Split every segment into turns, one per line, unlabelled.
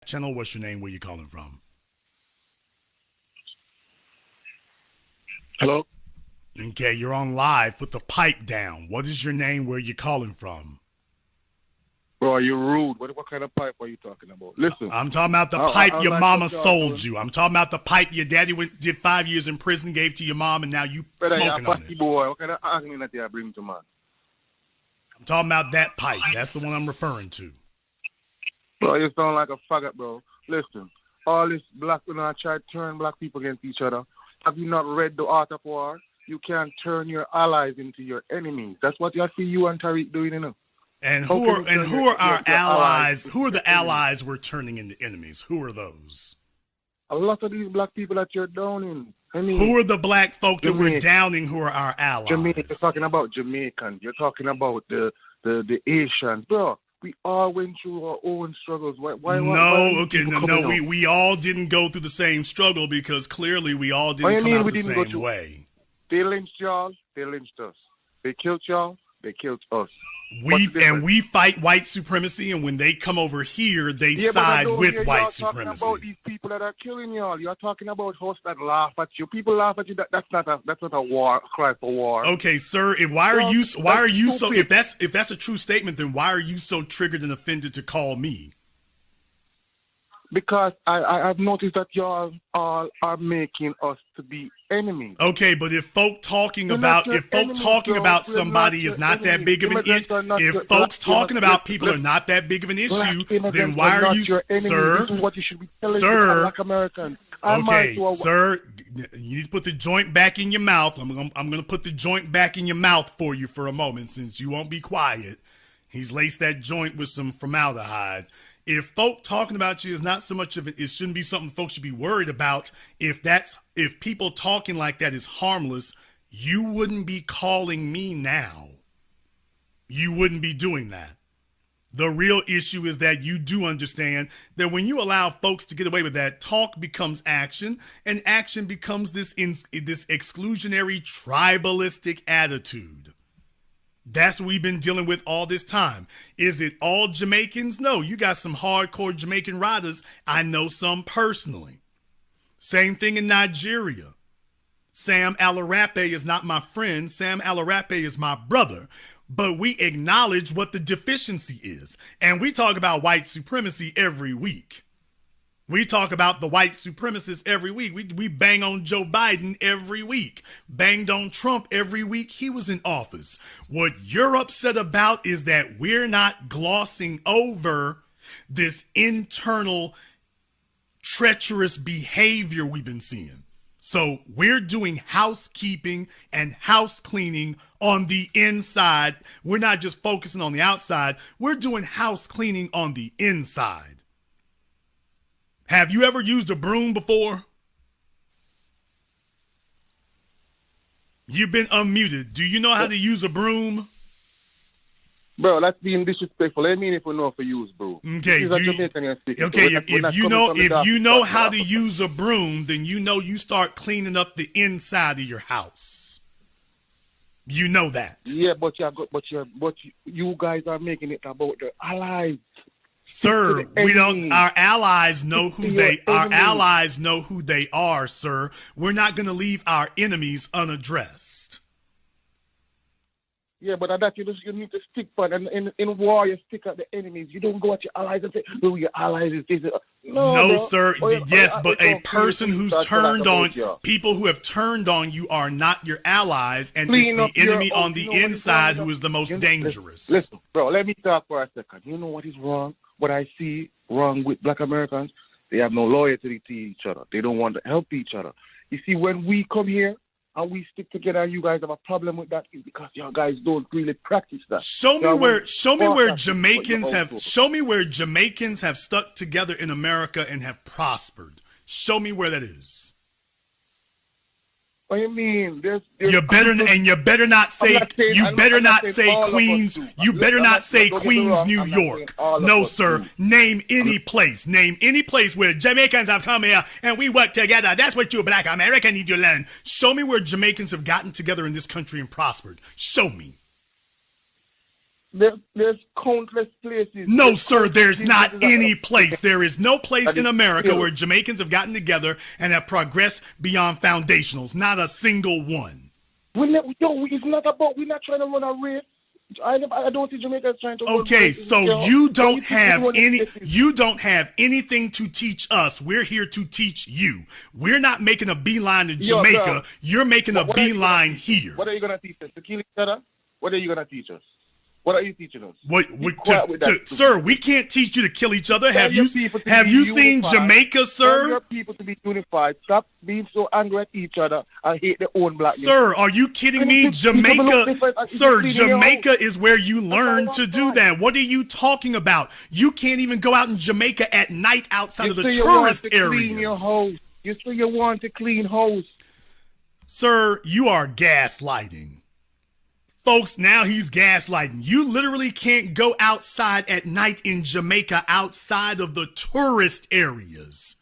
channel. What's your name? Where you calling from?
Hello?
Okay, you're on live. Put the pipe down. What is your name? Where you calling from?
Bro, are you rude? What kind of pipe are you talking about? Listen.
I'm talking about the pipe your mama sold you. I'm talking about the pipe your daddy did 5 years in prison, gave to your mom, and now you smoking on it.
Boy, what kind of argument that you bring to man?
I'm talking about that pipe. That's the one I'm referring to.
Bro, you sound like a faggot, bro. Listen, all this black, I try to turn black people against each other. Have you not read The Art of War? You can't turn your allies into your enemies. That's what you see you and Tariq doing, you know.
And who are our allies? Who are the allies we're turning into enemies? Who are those?
A lot of these black people that you're downing. I mean,
who are the black folk that we're downing who are our allies?
You're talking about Jamaicans. You're talking about the Asians. Bro, we all went through our own struggles. Why we all didn't go through the same struggle because clearly we all didn't come out the same way. They lynched y'all. They lynched us. They killed y'all. They killed us.
We fight white supremacy, and when they come over here, they side with white supremacy.
Talking about these people that are killing y'all. You're talking about hosts that laugh at you. People laugh at you. That's not a war, a cry for war.
Okay, sir. Why are you so? If that's a true statement, then why are you so triggered and offended to call me?
Because I've noticed that y'all all are making us to be enemies.
Okay, but if folk talking about somebody is not that big of an issue, if folks talking about people are not that big of an issue, then why are you, sir?
This is what you should be telling Black Americans.
Okay, sir, you need to put the joint back in your mouth. I'm going to put the joint back in your mouth for you for a moment since you won't be quiet. He's laced that joint with some formaldehyde. If folk talking about you is not so much of it, it shouldn't be something folks should be worried about. If people talking like that is harmless, you wouldn't be calling me now. You wouldn't be doing that. The real issue is that you do understand that when you allow folks to get away with that, talk becomes action, and action becomes this exclusionary tribalistic attitude. That's what we've been dealing with all this time. Is it all Jamaicans? No, you got some hardcore Jamaican riders. I know some personally. Same thing in Nigeria. Sam Alarape is not my friend. Sam Alarape is my brother. But we acknowledge what the deficiency is. And we talk about white supremacy every week. We talk about the white supremacists every week. We bang on Joe Biden every week. Banged on Trump every week he was in office. What you're upset about is that we're not glossing over this internal treacherous behavior we've been seeing. So we're doing housekeeping and house cleaning on the inside. We're not just focusing on the outside. We're doing house cleaning on the inside. Have you ever used a broom before? You've been unmuted. Do you know how to use a broom?
Bro, that's being disrespectful. I mean, if we know how to use broom.
Okay, if you know how to use a broom, then you start cleaning up the inside of your house. You know that.
Yeah, but you guys are making it about the allies.
Sir, we don't. Our allies know who they. Our allies know who they are, sir. We're not going to leave our enemies unaddressed.
Yeah, but that you need to stick for, and in war you stick at the enemies. You don't go at your allies and say, "Oh, your allies is this."
No, sir. Yes, but a person who's turned on people who have turned on you are not your allies, and it's the enemy on the inside who is the most dangerous.
Listen, bro. Let me talk for a second. You know what is wrong? What I see wrong with Black Americans, they have no loyalty to each other. They don't want to help each other. You see, when we come here and we stick together, you guys have a problem with that because you guys don't really practice that.
Show me where Jamaicans have stuck together in America and have prospered. Show me where that is.
What do you mean?
You better not say Queens. You better not say Queens, New York. No, sir. Name any place. Name any place where Jamaicans have come here and we work together. That's what you Black American need to learn. Show me where Jamaicans have gotten together in this country and prospered. Show me. Show me where Jamaicans have gotten together in this country and prospered. Show me where Jamaicans have gotten together in this country and prospered. Show me where Jamaicans have gotten together in this country and prospered. Show me where Jamaicans have gotten together in this country and prospered. Show me.
There's countless places.
No, sir, there's not any place. There is no place in America where Jamaicans have gotten together and have progressed beyond foundationals. Not a single one.
It's not about, we're not trying to run a race. I don't see Jamaica trying to run
Okay, so you don't have anything to teach us. We're here to teach you. We're not making a beeline to Jamaica. You're making a beeline here.
What are you going to teach us? To kill each other? What are you going to teach us? What are you teaching us?
Sir, we can't teach you to kill each other. Have you seen Jamaica, sir?
Tell your people to be unified. Stop being so angry at each other and hate their own blackness.
Sir, are you kidding me? Jamaica is where you learn to do that. What are you talking about? You can't even go out in Jamaica at night outside of the tourist areas.
You say you want a clean house.
Sir, you are gaslighting. Folks, now he's gaslighting. You literally can't go outside at night in Jamaica outside of the tourist areas.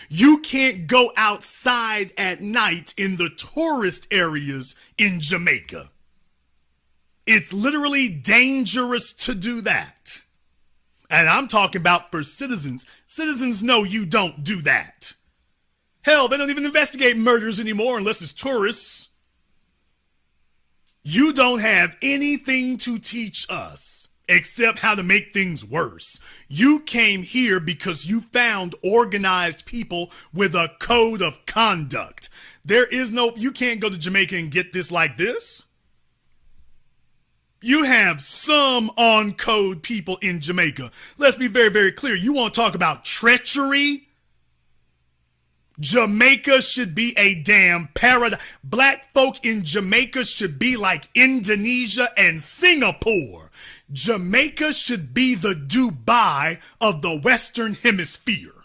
You can't go outside at night in the tourist areas in Jamaica. It's literally dangerous to do that. And I'm talking about for citizens. Citizens know you don't do that. Hell, they don't even investigate murders anymore unless it's tourists. You don't have anything to teach us except how to make things worse. You came here because you found organized people with a code of conduct. You can't go to Jamaica and get this like this. You have some on code people in Jamaica. Let's be very, very clear. You want to talk about treachery? Jamaica should be a damn paradise. Black folk in Jamaica should be like Indonesia and Singapore. Jamaica should be the Dubai of the Western Hemisphere.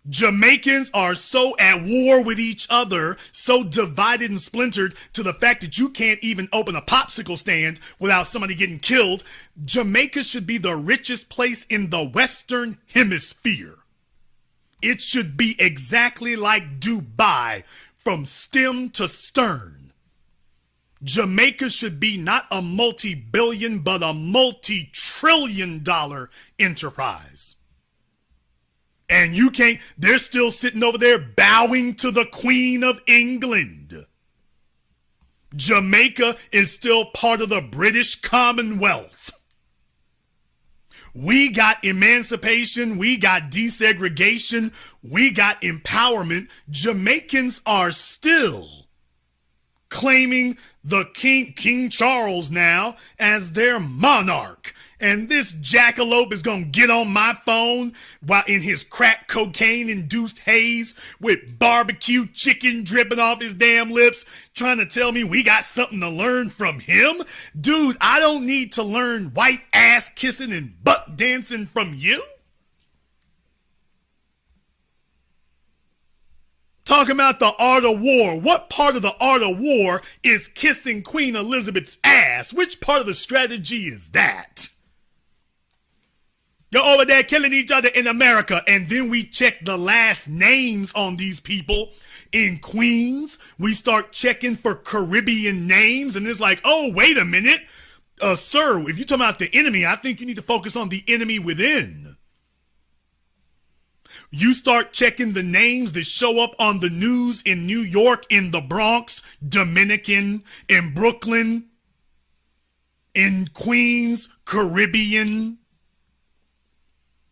Jamaicans are so at war with each other, so divided and splintered to the fact that you can't even open a popsicle stand without somebody getting killed. Jamaica should be the richest place in the Western Hemisphere. It should be exactly like Dubai from stem to stern. Jamaica should be not a multi-billion, but a multi-trillion-dollar enterprise. And they're still sitting over there bowing to the Queen of England. Jamaica is still part of the British Commonwealth. We got emancipation, we got desegregation, we got empowerment. Jamaicans are still claiming the King Charles now as their monarch. And this jackalope is going to get on my phone while in his crack cocaine-induced haze with barbecue chicken dripping off his damn lips, trying to tell me we got something to learn from him? Dude, I don't need to learn white ass kissing and butt dancing from you. Talking about the art of war. What part of the art of war is kissing Queen Elizabeth's ass? Which part of the strategy is that? You're over there killing each other in America, and then we check the last names on these people. In Queens, we start checking for Caribbean names, and it's like, oh, wait a minute. Sir, if you're talking about the enemy, I think you need to focus on the enemy within. You start checking the names that show up on the news in New York, in the Bronx, Dominican, in Brooklyn, in Queens, Caribbean.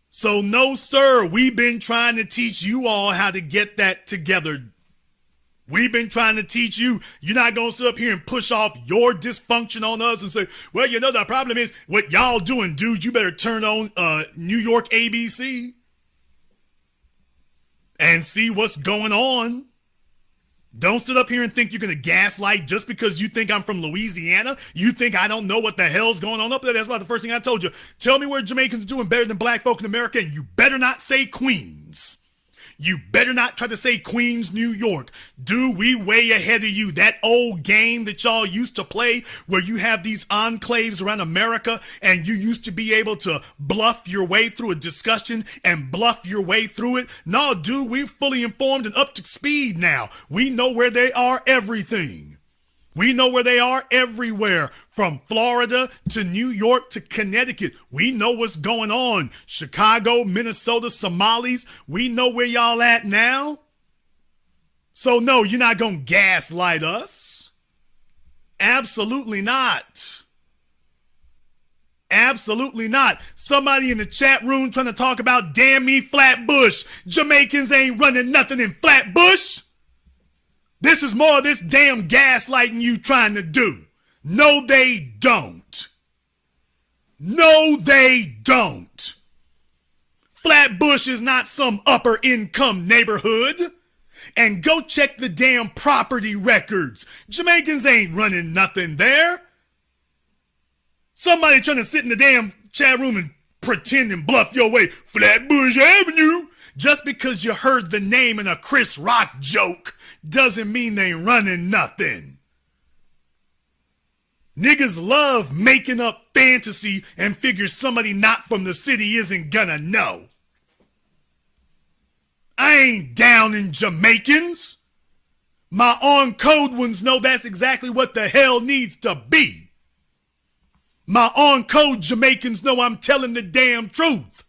So no, sir, we've been trying to teach you all how to get that together. We've been trying to teach you. You're not going to sit up here and push off your dysfunction on us and say, well, you know, the problem is what y'all doing, dude. You better turn on New York ABC and see what's going on. Don't sit up here and think you're going to gaslight just because you think I'm from Louisiana. You think I don't know what the hell's going on up there. That's why the first thing I told you. Tell me where Jamaicans are doing better than black folk in America, and you better not say Queens. You better not try to say Queens, New York. Dude, we way ahead of you. That old game that y'all used to play where you have these enclaves around America and you used to be able to bluff your way through a discussion and bluff your way through it. No, dude, we're fully informed and up to speed now. We know where they are, everything. We know where they are everywhere, from Florida to New York to Connecticut. We know what's going on. Chicago, Minnesota, Somalis. We know where y'all at now. So no, you're not going to gaslight us. Absolutely not. Absolutely not. Somebody in the chat room trying to talk about damn me Flatbush. Jamaicans ain't running nothing in Flatbush. This is more of this damn gaslighting you trying to do. No, they don't. No, they don't. Flatbush is not some upper income neighborhood. And go check the damn property records. Jamaicans ain't running nothing there. Somebody trying to sit in the damn chat room and pretend and bluff your way. Flatbush Avenue. Just because you heard the name in a Chris Rock joke doesn't mean they ain't running nothing. Niggas love making up fantasy and figure somebody not from the city isn't gonna know. I ain't down in Jamaicans. My on-code ones know that's exactly what the hell needs to be. My on-code Jamaicans know I'm telling the damn truth.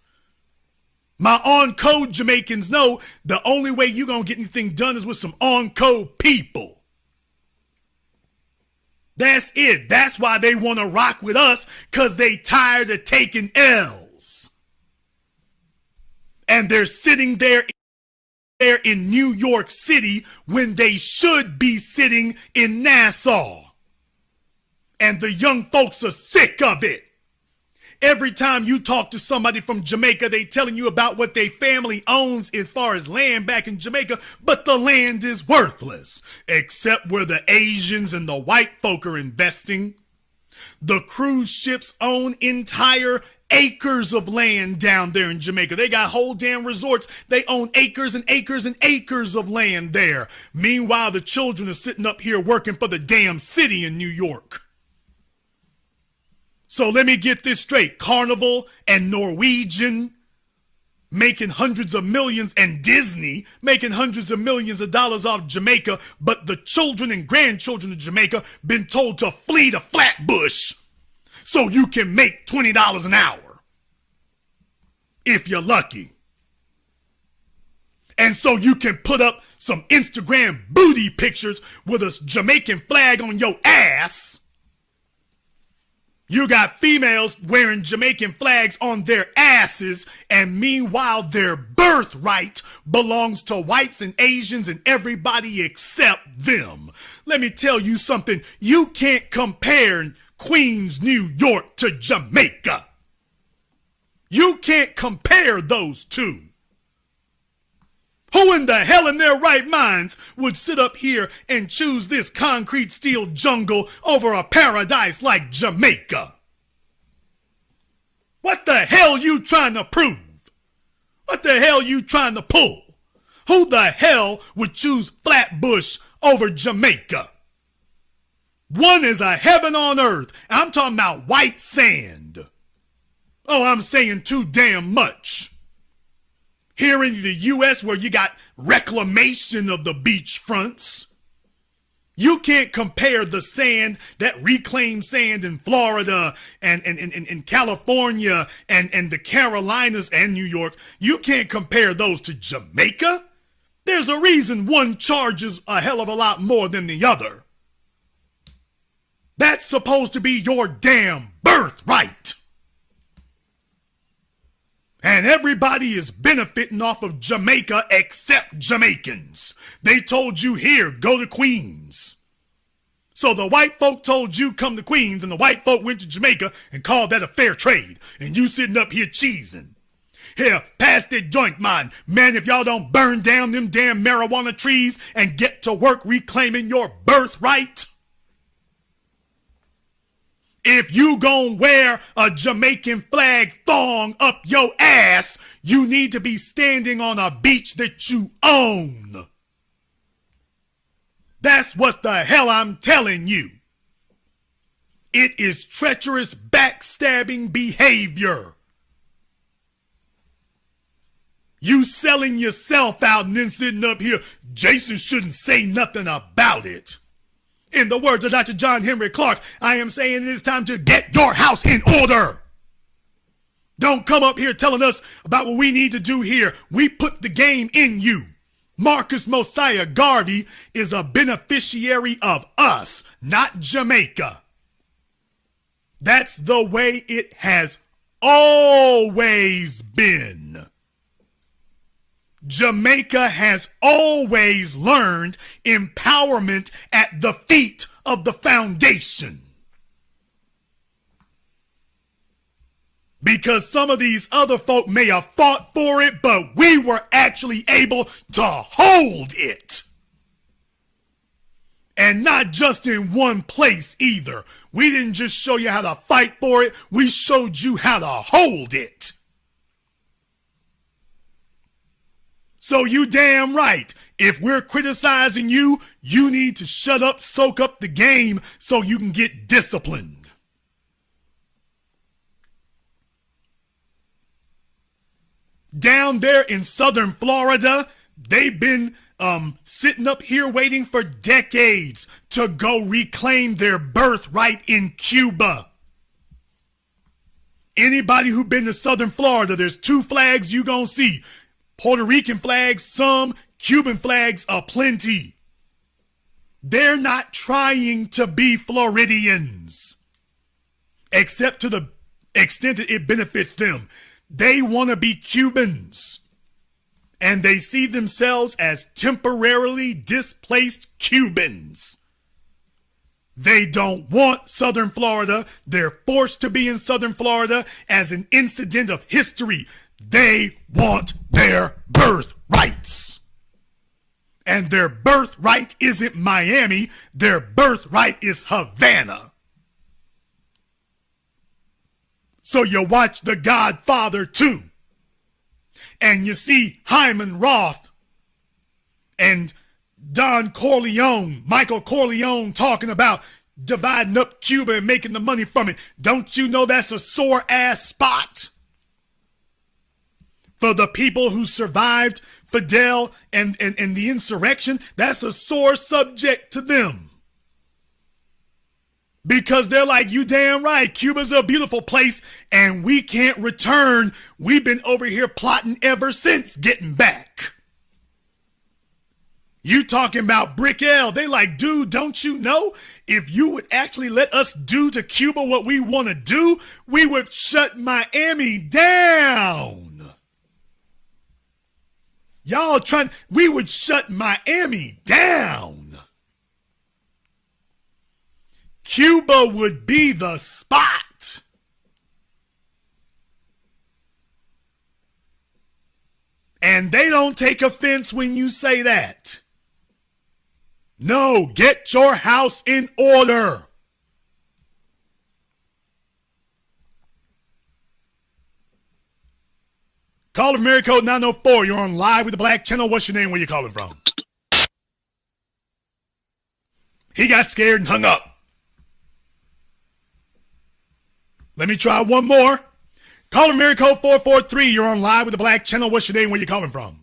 My on-code Jamaicans know the only way you gonna get anything done is with some on-code people. That's it. That's why they want to rock with us, because they tired of taking L's. And they're sitting there in New York City when they should be sitting in Nassau. And the young folks are sick of it. Every time you talk to somebody from Jamaica, they telling you about what their family owns as far as land back in Jamaica, but the land is worthless, except where the Asians and the white folk are investing. The cruise ships own entire acres of land down there in Jamaica. They got whole damn resorts. They own acres and acres and acres of land there. Meanwhile, the children are sitting up here working for the damn city in New York. So let me get this straight. Carnival and Norwegian making hundreds of millions, and Disney making hundreds of millions of dollars off Jamaica, but the children and grandchildren of Jamaica been told to flee to Flatbush so you can make $20 an hour. If you're lucky. And so you can put up some Instagram booty pictures with a Jamaican flag on your ass. You got females wearing Jamaican flags on their asses, and meanwhile their birthright belongs to whites and Asians and everybody except them. Let me tell you something. You can't compare Queens, New York to Jamaica. You can't compare those two. Who in the hell in their right minds would sit up here and choose this concrete steel jungle over a paradise like Jamaica? What the hell you trying to prove? What the hell you trying to pull? Who the hell would choose Flatbush over Jamaica? One is a heaven on earth. I'm talking about white sand. Oh, I'm saying too damn much. Here in the U.S. where you got reclamation of the beach fronts, you can't compare the sand, that reclaimed sand in Florida and California and the Carolinas and New York. You can't compare those to Jamaica. There's a reason one charges a hell of a lot more than the other. That's supposed to be your damn birthright. And everybody is benefiting off of Jamaica except Jamaicans. They told you here, go to Queens. So the white folk told you come to Queens, and the white folk went to Jamaica and called that a fair trade. And you sitting up here cheesing. Here, pass that joint, man. Man, if y'all don't burn down them damn marijuana trees and get to work reclaiming your birthright. If you gon' wear a Jamaican flag thong up your ass, you need to be standing on a beach that you own. That's what the hell I'm telling you. It is treacherous, backstabbing behavior. You selling yourself out and then sitting up here, Jason shouldn't say nothing about it. In the words of Dr. John Henry Clark, I am saying it is time to get your house in order. Don't come up here telling us about what we need to do here. We put the game in you. Marcus Mosiah Garvey is a beneficiary of us, not Jamaica. That's the way it has always been. Jamaica has always learned empowerment at the feet of the foundation. Because some of these other folk may have fought for it, but we were actually able to hold it. And not just in one place either. We didn't just show you how to fight for it, we showed you how to hold it. So you damn right. If we're criticizing you, you need to shut up, soak up the game so you can get disciplined. Down there in southern Florida, they've been sitting up here waiting for decades to go reclaim their birthright in Cuba. Anybody who been to southern Florida, there's two flags you gonna see. Puerto Rican flags, some. Cuban flags, aplenty. They're not trying to be Floridians, except to the extent that it benefits them. They want to be Cubans, and they see themselves as temporarily displaced Cubans. They don't want Southern Florida. They're forced to be in Southern Florida as an incident of history. They want their birthrights. And their birthright isn't Miami. Their birthright is Havana. So you watch The Godfather 2, and you see Hyman Roth and Don Corleone, Michael Corleone, talking about dividing up Cuba and making the money from it. Don't you know that's a sore ass spot for the people who survived Fidel and the insurrection? That's a sore subject to them. Because they're like, you damn right, Cuba's a beautiful place and we can't return. We've been over here plotting ever since getting back. You talking about Brickell. They like, dude, don't you know? If you would actually let us do to Cuba what we want to do, we would shut Miami down. Y'all we would shut Miami down. Cuba would be the spot. And they don't take offense when you say that. No, get your house in order. Call of Mary Code 904. You're on live with the Black Channel. What's your name? Where you calling from? He got scared and hung up. Let me try one more. Call of Mary Code 443. You're on live with the Black Channel. What's your name? Where you calling from?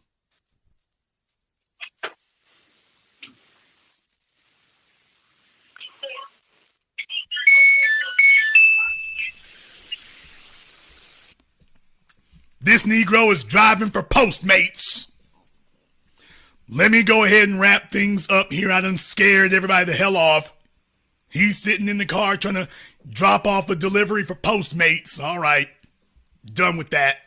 This Negro is driving for Postmates. Let me go ahead and wrap things up here. I done scared everybody the hell off. He's sitting in the car trying to drop off a delivery for Postmates. All right. Done with that.